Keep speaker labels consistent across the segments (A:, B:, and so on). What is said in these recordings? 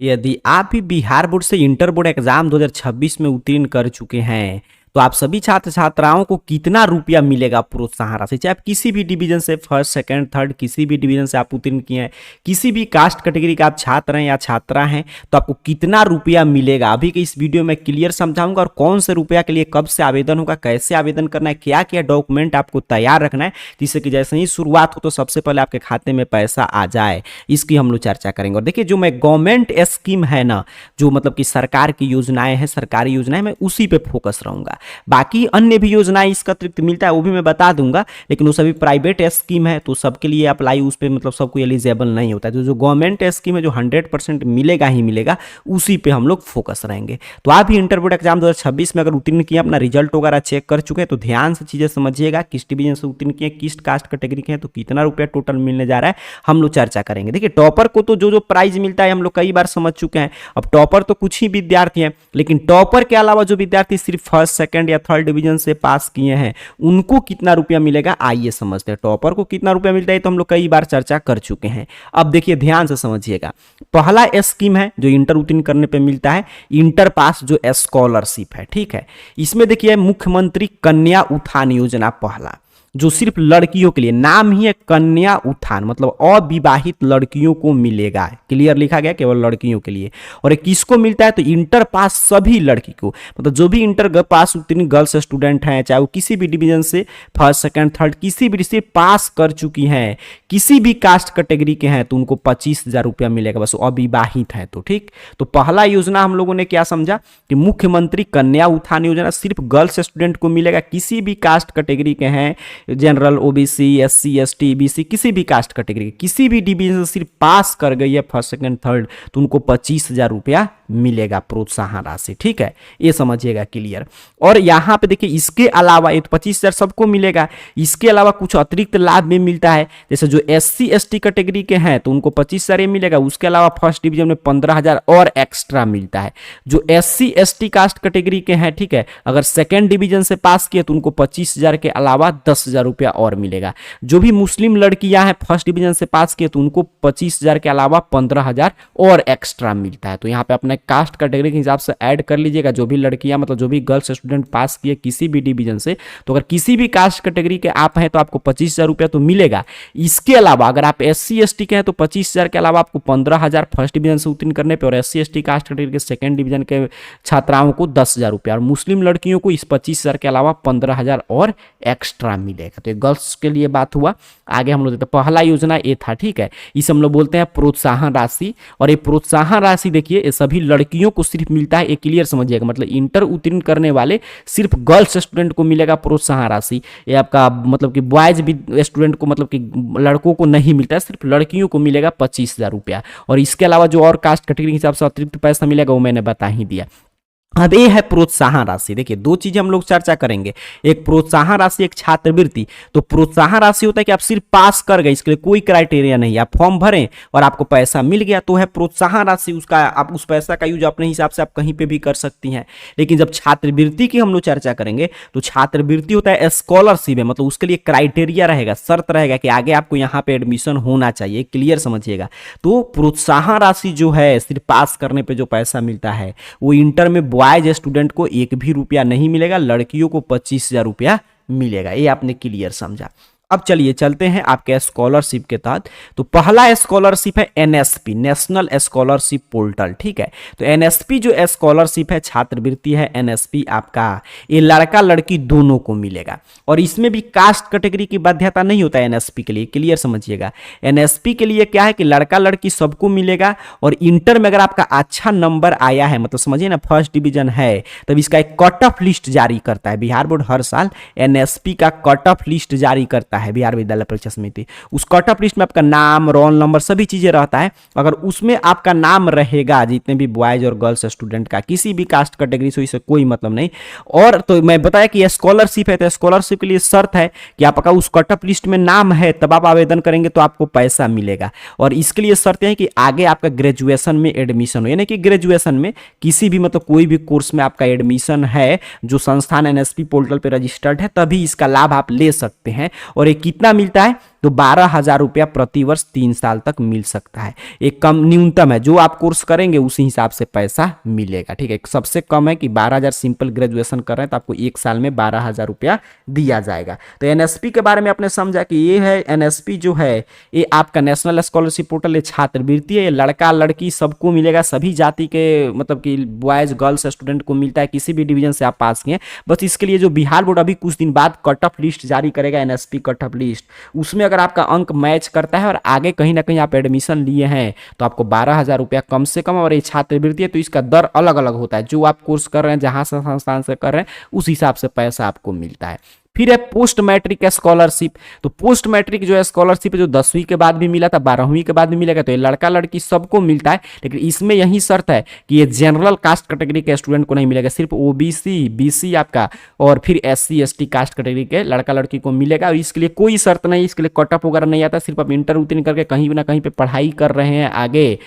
A: यदि आप भी बिहार बोर्ड से इंटर बोर्ड एग्जाम 2026 में उत्तीर्ण कर चुके हैं तो आप सभी छात्र छात्राओं को कितना रुपया मिलेगा प्रोत्साहन राशि, चाहे आप किसी भी डिवीजन से फर्स्ट सेकंड थर्ड किसी भी डिवीजन से आप उत्तीर्ण किए हैं, किसी भी कास्ट कैटेगरी का आप छात्र हैं या छात्रा हैं, तो आपको कितना रुपया मिलेगा अभी के इस वीडियो में क्लियर समझाऊंगा। और कौन से रुपया के लिए कब से आवेदन होगा, कैसे आवेदन करना है, क्या क्या डॉक्यूमेंट आपको तैयार रखना है, जिससे कि जैसे ही शुरुआत हो तो सबसे पहले आपके खाते में पैसा आ जाए, इसकी हम लोग चर्चा करेंगे। और देखिए जो मैं गवर्नमेंट स्कीम है ना, जो मतलब कि सरकार की योजनाएं हैं, सरकारी योजनाएं, मैं उसी पे फोकस रहूंगा। बाकी अन्य भी योजनाएं इसका अतिरिक्त मिलता है वो भी मैं बता दूंगा, लेकिन वो सभी प्राइवेट स्कीम है तो सबके लिए अप्लाई उस पर मतलब सबको एलिजिबल नहीं होता है। तो जो गवर्नमेंट स्कीम है जो 100% मिलेगा ही मिलेगा, उसी पे हम लोग फोकस रहेंगे। तो आप भी इंटर बोर्ड एग्जाम 2026 में अगर उत्तीर्ण किए, अपना रिजल्ट वगैरह चेक कर चुके हैं, तो ध्यान से चीजें समझिएगा। किस डिवीजन से उत्तीर्ण किए, किस कास्ट कैटेगरी के हैं, तो कितना रुपया टोटल मिलने जा रहा है, हम लोग चर्चा करेंगे। देखिए टॉपर को तो जो प्राइज मिलता है हम लोग कई बार समझ चुके हैं। अब टॉपर तो कुछ ही विद्यार्थी हैं, लेकिन टॉपर के अलावा जो विद्यार्थी सिर्फ फर्स्ट सेकंड या थर्ड डिवीजन से पास किए हैं, उनको कितना रुपया मिलेगा आइए समझते हैं। टॉपर को कितना रुपया मिलता है तो हम लोग कई बार चर्चा कर चुके हैं। अब देखिए ध्यान से समझिएगा। पहला स्कीम है जो इंटर उत्तीर्ण करने पे मिलता है, इंटर पास जो स्कॉलरशिप है, ठीक है। इसमें देखिए मुख्यमंत्री कन्या उत्थान योजना पहला, जो सिर्फ लड़कियों के लिए, नाम ही है कन्या उत्थान, मतलब अविवाहित लड़कियों को मिलेगा। क्लियर लिखा गया, केवल लड़कियों के लिए। और ये किसको मिलता है तो इंटर पास सभी लड़की को, मतलब जो भी इंटर पास उत्तीर्ण गर्ल्स स्टूडेंट हैं, चाहे वो किसी भी डिवीजन से फर्स्ट सेकंड थर्ड किसी भी से पास कर चुकी हैं, किसी भी कास्ट कैटेगरी के हैं, तो उनको 25,000 रुपया मिलेगा, बस अविवाहित है तो। ठीक, तो पहला योजना हम लोगों ने क्या समझा कि मुख्यमंत्री कन्या उत्थान योजना सिर्फ गर्ल्स स्टूडेंट को मिलेगा, किसी भी कास्ट कैटेगरी के हैं, general, OBC, SC, ST, BC, किसी भी कास्ट कैटेगरी, किसी भी डिवीजन से सिर्फ पास कर गई है फर्स्ट सेकंड थर्ड, तो उनको 25,000 रुपया मिलेगा प्रोत्साहन राशि। ठीक है, ये समझिएगा क्लियर। और यहाँ पे देखिए इसके अलावा ये तो 25,000 सबको मिलेगा, इसके अलावा कुछ अतिरिक्त लाभ भी मिलता है। जैसे जो एससी एसटी कैटेगरी के हैं तो उनको 25,000 मिलेगा, उसके अलावा फर्स्ट डिवीजन में 15,000 और एक्स्ट्रा मिलता है। जो एससी एसटी कास्ट कैटेगरी के हैं, ठीक है, अगर सेकेंड डिवीजन से पास किए तो उनको 25,000 के अलावा 10,000 रुपया और मिलेगा। जो भी मुस्लिम लड़कियां हैं फर्स्ट डिवीजन से पास किए तो उनको 25,000 के अलावा 15,000 और एक्स्ट्रा मिलता है। तो यहाँ पे अपने कास्ट कैटेगरी के हिसाब से ऐड कर लीजिएगा। जो भी लड़कियां मतलब जो भी गर्ल्स स्टूडेंट पास किए किसी भी डिवीजन से, तो अगर किसी भी कास्ट कैटेगरी के आप हैं तो आपको 25,000 रुपया तो मिलेगा। इसके अलावा अगर आप एससी एसटी के हैं तो 25,000 के अलावा आपको 15,000 फर्स्ट डिवीजन से उत्तीर्ण करने पर, और एससी एसटी कास्ट कैटेगरी के सेकंड डिवीजन के छात्राओं को 10,000 रुपया, और मुस्लिम लड़कियों को इस 25,000 के अलावा 15,000 और एक्स्ट्रा मिलेगा। तो गर्ल्स के लिए बात हुआ। आगे हम लोग देखते हैं, पहला योजना ये था, ठीक है, इसे हम लोग बोलते हैं प्रोत्साहन राशि। और ये प्रोत्साहन राशि देखिए ये सभी लड़कियों को सिर्फ मिलता है, ये क्लियर समझिएगा। मतलब इंटर उत्तीर्ण करने वाले सिर्फ गर्ल्स स्टूडेंट को मिलेगा प्रोत्साहन राशि। ये आपका मतलब कि बॉयज भी स्टूडेंट को मतलब कि लड़कों को नहीं मिलता है, सिर्फ लड़कियों को मिलेगा 25,000 रुपया। और इसके अलावा जो और कास्ट कैटेगरी के हिसाब से अतिरिक्त पैसा मिलेगा वो मैंने बता ही दिया। अब ये है प्रोत्साहन राशि। देखिए दो चीजें हम लोग चर्चा करेंगे, एक प्रोत्साहन राशि, एक छात्रवृत्ति। तो प्रोत्साहन राशि होता है कि आप सिर्फ पास कर गए, इसके लिए कोई क्राइटेरिया नहीं, आप फॉर्म भरें और आपको पैसा मिल गया तो है प्रोत्साहन राशि। उसका आप उस पैसा का यूज अपने हिसाब से आप कहीं पे भी कर सकती हैं। लेकिन जब छात्रवृत्ति की हम लोग चर्चा करेंगे तो छात्रवृत्ति होता है स्कॉलरशिप है, मतलब उसके लिए क्राइटेरिया रहेगा, शर्त रहेगा कि आगे आपको यहाँ पे एडमिशन होना चाहिए, क्लियर समझिएगा। तो प्रोत्साहन राशि जो है सिर्फ पास करने पर जो पैसा मिलता है वो इंटर में बॉयज स्टूडेंट को एक भी रुपया नहीं मिलेगा, लड़कियों को 25,000 रुपया मिलेगा। ये आपने क्लियर समझा। अब चलिए चलते हैं आपके स्कॉलरशिप के तहत। तो पहला स्कॉलरशिप है एनएसपी, नेशनल स्कॉलरशिप पोर्टल, ठीक है। तो एनएसपी जो स्कॉलरशिप है, छात्रवृत्ति है, एनएसपी आपका ये लड़का लड़की दोनों को मिलेगा। और इसमें भी कास्ट कैटेगरी की बाध्यता नहीं होता है एनएसपी के लिए, क्लियर समझिएगा। एनएसपी के लिए क्या है कि लड़का लड़की सबको मिलेगा। और इंटर में अगर आपका अच्छा नंबर आया है, मतलब समझिए ना फर्स्ट डिवीजन है, तब इसका एक कट ऑफ लिस्ट जारी करता है बिहार बोर्ड। हर साल एनएसपी का कट ऑफ लिस्ट जारी करता है बिहार विद्यालय परीक्षा समिति। उस कट ऑफ लिस्ट में आपका नाम, रोल नंबर, सभी चीजें रहता है। अगर उसमें आपका नाम रहेगा, जितने भी बॉयज और गर्ल्स स्टूडेंट का, किसी भी कास्ट कैटेगरी से इससे कोई मतलब नहीं। और तो मैं बताया कि स्कॉलरशिप है, तो स्कॉलरशिप के लिए शर्त है कि आपका उस कट ऑफ लिस्ट में नाम है, तब आप आवेदन करेंगे तो आपको पैसा मिलेगा। और इसके लिए शर्त है कि आगे आपका ग्रेजुएशन में एडमिशन हो, यानी कि ग्रेजुएशन में किसी भी मतलब कोई भी कोर्स में आपका एडमिशन है जो संस्थान एनएसपी पोर्टल पर रजिस्टर्ड है, तभी इसका लाभ आप ले सकते हैं। और ये कितना मिलता है तो 12,000 रुपया प्रति वर्ष 3 साल तक मिल सकता है। एक कम न्यूनतम है, जो आप कोर्स करेंगे उसी हिसाब से पैसा मिलेगा, ठीक है। सबसे कम है कि 12,000 सिंपल ग्रेजुएशन कर रहे हैं तो आपको एक साल में 12,000 रुपया दिया जाएगा। तो एनएसपी के बारे में आपने समझा कि ये है एनएसपी जो है ये आपका नेशनल स्कॉलरशिप पोर्टल, ये छात्रवृत्ति है, ये लड़का लड़की सबको मिलेगा, सभी जाति के मतलब कि बॉयज गर्ल्स स्टूडेंट को मिलता है, किसी भी डिवीजन से आप पास किए। बस इसके लिए जो बिहार बोर्ड अभी कुछ दिन बाद कट ऑफ लिस्ट जारी करेगा, एनएसपी कट ऑफ लिस्ट, उसमें अगर आपका अंक मैच करता है और आगे कहीं ना कहीं आप एडमिशन लिए हैं तो आपको 12,000 रुपया कम से कम, और ये छात्रवृत्ति है तो इसका दर अलग अलग होता है, जो आप कोर्स कर रहे हैं जहां से संस्थान से कर रहे हैं उस हिसाब से पैसा आपको मिलता है। फिर है पोस्ट मैट्रिक स्कॉलरशिप। तो पोस्ट मैट्रिक जो है स्कॉलरशिप है जो 10वीं के बाद भी मिला था, 12वीं के बाद भी मिलेगा, तो ये लड़का लड़की सबको मिलता है, लेकिन इसमें यही शर्त है कि ये जनरल कास्ट कैटेगरी के स्टूडेंट को नहीं मिलेगा, सिर्फ ओबीसी बीसी आपका और फिर एससी एसटी कास्ट कैटेगरी के लड़का लड़की को मिलेगा। और इसके लिए कोई शर्त नहीं, इसके लिए कट ऑफ वगैरह नहीं आता, सिर्फ आप इंटर उत्तीर्ण करके कहीं ना कहीं पे पढ़ाई कर रहे हैं आगे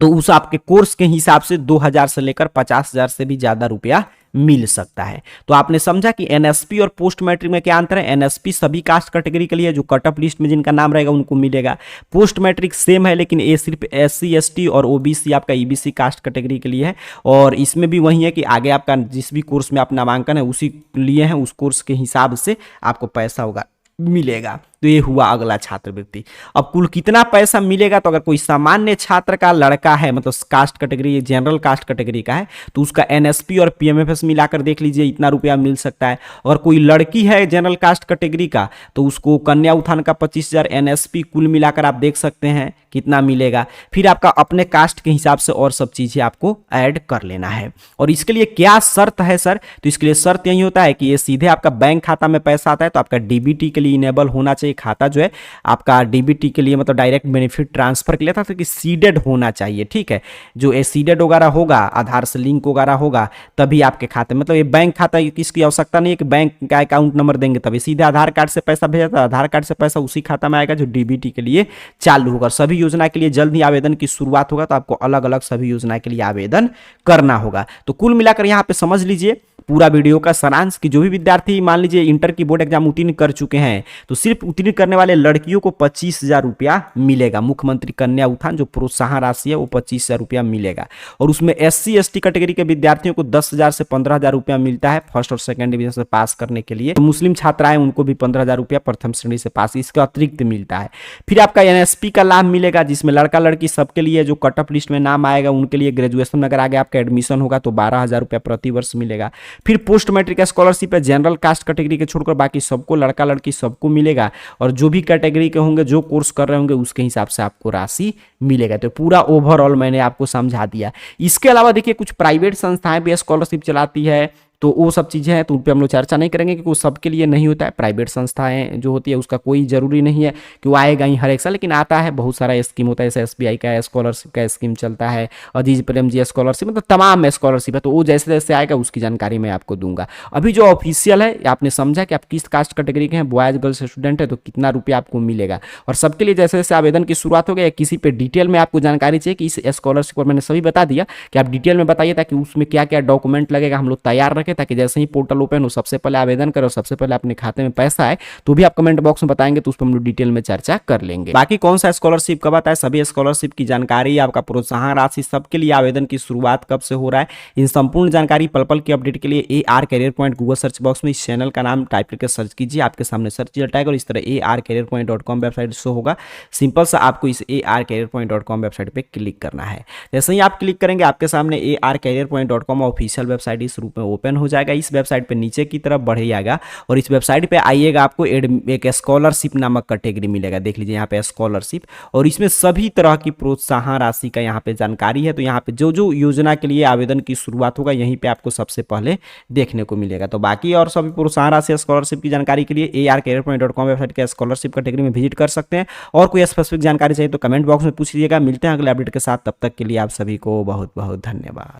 A: तो उस आपके कोर्स के हिसाब से 2,000 से लेकर 50,000 से भी ज्यादा रुपया मिल सकता है। तो आपने समझा कि एनएसपी और पोस्ट मैट्रिक में क्या अंतर है। एनएसपी सभी कास्ट कैटेगरी के लिए, जो कट ऑफ लिस्ट में जिनका नाम रहेगा उनको मिलेगा। पोस्ट मैट्रिक सेम है, लेकिन ये सिर्फ एससी एसटी और ओबीसी आपका ईबीसी कास्ट कैटेगरी के लिए है। और इसमें भी वही है कि आगे आपका जिस भी कोर्स में आप नामांकन है उसी लिए है, उस कोर्स के हिसाब से आपको पैसा होगा मिलेगा। तो ये हुआ अगला छात्रवृत्ति। अब कुल कितना पैसा मिलेगा, तो अगर कोई सामान्य छात्र का लड़का है, मतलब caste category general caste category का है, तो उसका एनएसपी और पीएमएफएस मिलाकर देख लीजिए इतना रुपया मिल सकता है। और कोई लड़की है जनरल कास्ट कैटेगरी का तो उसको कन्या उत्थान का 25,000 एनएसपी कुल मिलाकर आप देख सकते हैं कितना मिलेगा। फिर आपका अपने कास्ट के हिसाब से और सब चीजें आपको ऐड कर लेना है। और इसके लिए क्या शर्त है सर, तो इसके लिए शर्त यही होता है कि ये सीधे आपका बैंक खाता में पैसा आता है, तो आपका डीबीटी के लिए इनेबल होना चाहिए खाता, जो है आपका डीबीटी के लिए मतलब डायरेक्ट बेनिफिट ट्रांसफर के लिए था, तो कि सीडेड होना चाहिए, ठीक है। जो ये सीडेड वगैरह होगा, आधार से लिंक वगैरह होगा, तभी आपके खाते मतलब ये बैंक खाता किसकी आवश्यकता नहीं है कि बैंक का अकाउंट नंबर देंगे तभी, सीधे आधार कार्ड से पैसा भेजा था, आधार कार्ड से पैसा उसी खाता में आएगा जो डीबीटी के लिए चालू होगा। सभी योजना के लिए जल्द ही आवेदन की शुरुआत होगा, तो आपको अलग अलग सभी योजना के लिए आवेदन करना होगा। तो कुल मिलाकर यहाँ पे समझ लीजिए पूरा वीडियो का सारांश कि जो भी विद्यार्थी मान लीजिए इंटर की बोर्ड एग्जाम उत्तीर्ण कर चुके हैं तो सिर्फ उत्तीर्ण करने वाले लड़कियों को 25,000 रुपया मिलेगा। मुख्यमंत्री कन्या उत्थान जो प्रोत्साहन राशि है वो 25,000 रुपया मिलेगा। और उसमें एससी एसटी कैटेगरी के विद्यार्थियों को 10,000 से 15,000 रुपया मिलता है फर्स्ट और सेकंड डिवीजन से पास करने के लिए। तो मुस्लिम छात्राएं उनको भी 15,000 रुपया प्रथम श्रेणी से पास, इसका अतिरिक्त मिलता है। फिर आपका एनएसपी का लाभ मिलेगा जिसमें लड़का लड़की सबके लिए, जो कट ऑफ लिस्ट में नाम आएगा उनके लिए ग्रेजुएशन में अगर आगे आपका एडमिशन होगा तो 12,000 रुपया प्रति वर्ष मिलेगा। फिर पोस्ट मैट्रिक स्कॉलरशिप है, जनरल कास्ट कैटेगरी के छोड़कर बाकी सबको, लड़का लड़की सबको मिलेगा। और जो भी कैटेगरी के होंगे, जो कोर्स कर रहे होंगे उसके हिसाब से आपको राशि मिलेगा। तो पूरा ओवरऑल मैंने आपको समझा दिया। इसके अलावा देखिए कुछ प्राइवेट संस्थाएं भी स्कॉलरशिप चलाती है, तो वो सब चीज़ें हैं तो उन पर हम लोग चर्चा नहीं करेंगे क्योंकि वो सबके लिए नहीं होता है। प्राइवेट संस्थाएं जो होती है उसका कोई ज़रूरी नहीं है कि वो आएगा ही हर एक साल, लेकिन आता है, बहुत सारा स्कीम होता है, जैसे एसबीआई का स्कॉलरशिप का स्कीम चलता है, अजीज प्रेम जी स्कॉलरशिप, मतलब तमाम स्कॉलरशिप है। तो वो जैसे जैसे आएगा उसकी जानकारी मैं आपको दूंगा। अभी जो ऑफिशियल है आपने समझा कि आप किस कास्ट कैटेगरी के हैं, बॉयज गर्ल्स स्टूडेंट है तो कितना रुपया आपको मिलेगा। और सबके लिए जैसे जैसे आवेदन की शुरुआत हो गया, किसी पे डिटेल में आपको जानकारी चाहिए कि इस स्कॉलरशिप, और मैंने सभी बता दिया कि आप डिटेल में बताइए ताकि उसमें क्या क्या डॉक्यूमेंट लगेगा हम लोग तैयार रखें, ताकि जैसे ही पोर्टल ओपन हो सबसे पहले आवेदन करो, सबसे पहले अपने खाते में पैसा आए, तो भी आप कमेंट बॉक्स में बताएंगे तो उस पर हम लोग डिटेल में चर्चा कर लेंगे। बाकी कौन सा स्कॉलरशिप कब आता है, सभी स्कॉलरशिप की जानकारी, आपका प्रोत्साहन राशि, सबके लिए आवेदन की शुरुआत कब से हो रहा है, इन संपूर्ण जानकारी पल पल की अपडेट के लिए AR career point Google search box में इस चैनल का नाम टाइप करके सर्च कीजिए, आपके सामने सर्च रिजल्ट आएगा और इस तरह arcareerpoint.com वेबसाइट शो होगा। सिंपल सा आपको इस arcareerpoint.com वेबसाइट पे क्लिक करना है। जैसे ही आप क्लिक करेंगे आपके सामने arcareerpoint.com ऑफिशियल वेबसाइट इस रूप में ओपन हो जाएगा। इस वेबसाइट पे नीचे की तरफ बढ़िएगा और इस वेबसाइट पे आइएगा, आपको एक स्कॉलरशिप नामक कैटेगरी मिलेगा। देख लीजिए यहाँ पे स्कॉलरशिप, और इसमें सभी तरह की प्रोत्साहन राशि का यहाँ पे जानकारी है। तो यहाँ पे जो जो योजना के लिए आवेदन की शुरुआत होगा यहीं पे आपको सबसे पहले देखने को मिलेगा। तो बाकी और सभी प्रोत्साहन राशि स्कॉलरशिप की जानकारी के लिए arcareerpoint.com वेबसाइट के स्कॉलरशिप कैटेगरी में विजिट कर सकते हैं। और कोई स्पेसिफिक जानकारी चाहिए तो कमेंट बॉक्स में पूछ लीजिएगा। मिलते हैं अगले अपडेट के साथ, तब तक के लिए आप सभी को बहुत बहुत धन्यवाद।